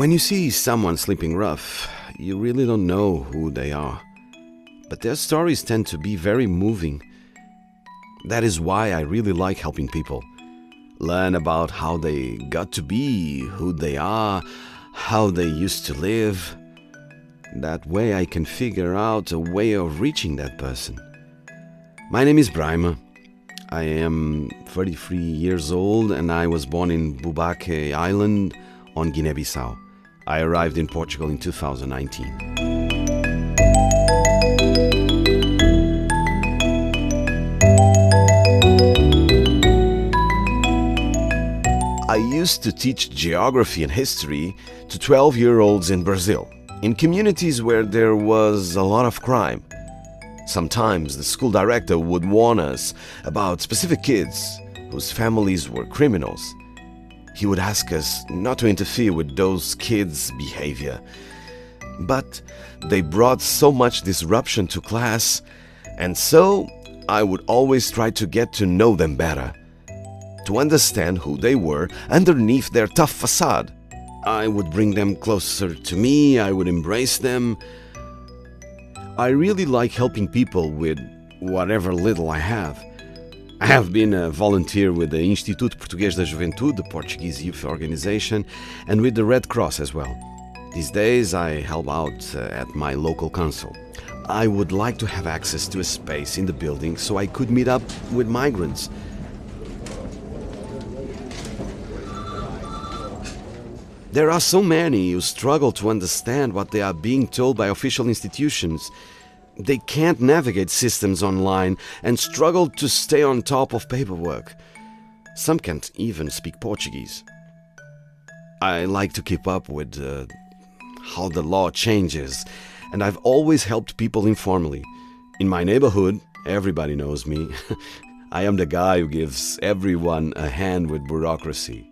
When you see someone sleeping rough, you really don't know who they are. But their stories tend to be very moving. That is why I really like helping people. Learn about how they got to be who they are, how they used to live. That way I can figure out a way of reaching that person. My name is BRAIMA. I am 33 years old and I was born in Boubaque Island on Guinea-Bissau. I arrived in Portugal in 2019. I used to teach geography and history to 12-year-olds in Brazil, in communities where there was a lot of crime. Sometimes the school director would warn us about specific kids whose families were criminals. He would ask us not to interfere with those kids' behavior. But they brought so much disruption to class, and so I would always try to get to know them better, to understand who they were underneath their tough facade. I would bring them closer to me, I would embrace them. I really like helping people with whatever little I have. I have been a volunteer with the Instituto Português da Juventude, the Portuguese youth organization, and with the Red Cross as well. These days I help out at my local council. I would like to have access to a space in the building so I could meet up with migrants. There are so many who struggle to understand what they are being told by official institutions. They can't navigate systems online and struggle to stay on top of paperwork. Some can't even speak Portuguese. I like to keep up with how the law changes, and I've always helped people informally. In my neighborhood, everybody knows me. I am the guy who gives everyone a hand with bureaucracy.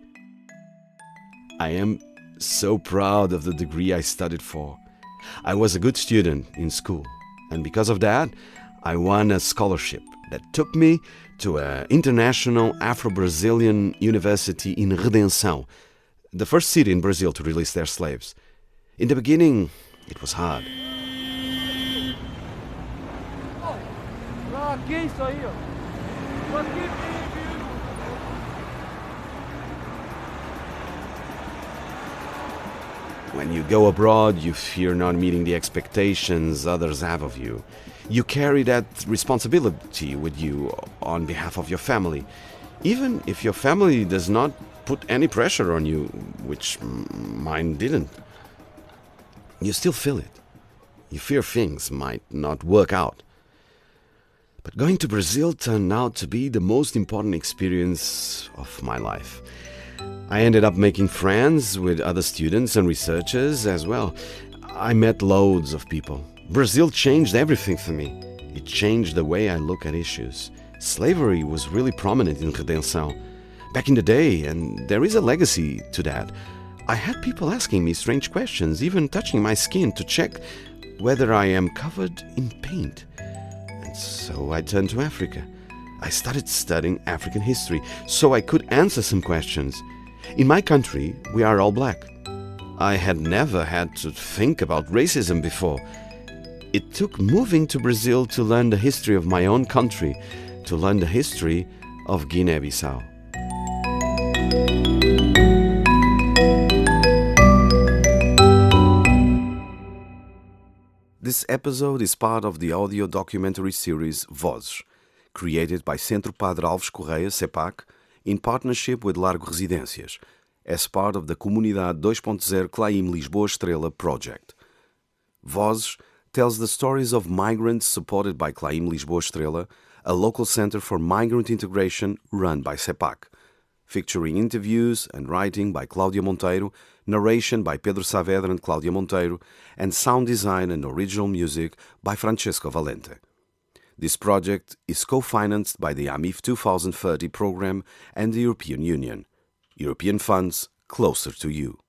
I am so proud of the degree I studied for. I was a good student in school, and because of that, I won a scholarship that took me to an international Afro-Brazilian university in Redenção, the first city in Brazil to release their slaves. In the beginning, it was hard. When you go abroad, you fear not meeting the expectations others have of you. You carry that responsibility with you on behalf of your family. Even if your family does not put any pressure on you, which mine didn't. You still feel it. You fear things might not work out. But going to Brazil turned out to be the most important experience of my life. I ended up making friends with other students and researchers as well. I met loads of people. Brazil changed everything for me. It changed the way I look at issues. Slavery was really prominent in Redenção back in the day, and there is a legacy to that. I had people asking me strange questions, even touching my skin to check whether I am covered in paint. And so I turned to Africa. I started studying African history so I could answer some questions. In my country, we are all black. I had never had to think about racism before. It took moving to Brazil to learn the history of my own country, to learn the history of Guinea-Bissau. This episode is part of the audio documentary series VOZES, created by Centro Padre Alves Correia, CEPAC, in partnership with Largo Residências, as part of the ComUnidade 2.0 CLAIM Lisboa-Estrela project. VOZES tells the stories of migrants supported by CLAIM Lisboa-Estrela, a local center for migrant integration run by CEPAC, featuring interviews and writing by Cláudia Monteiro, narration by Pedro Saavedra and Cláudia Monteiro, and sound design and original music by Francesco Valente. This project is co-financed by the AMIF 2030 program and the European Union. European funds closer to you.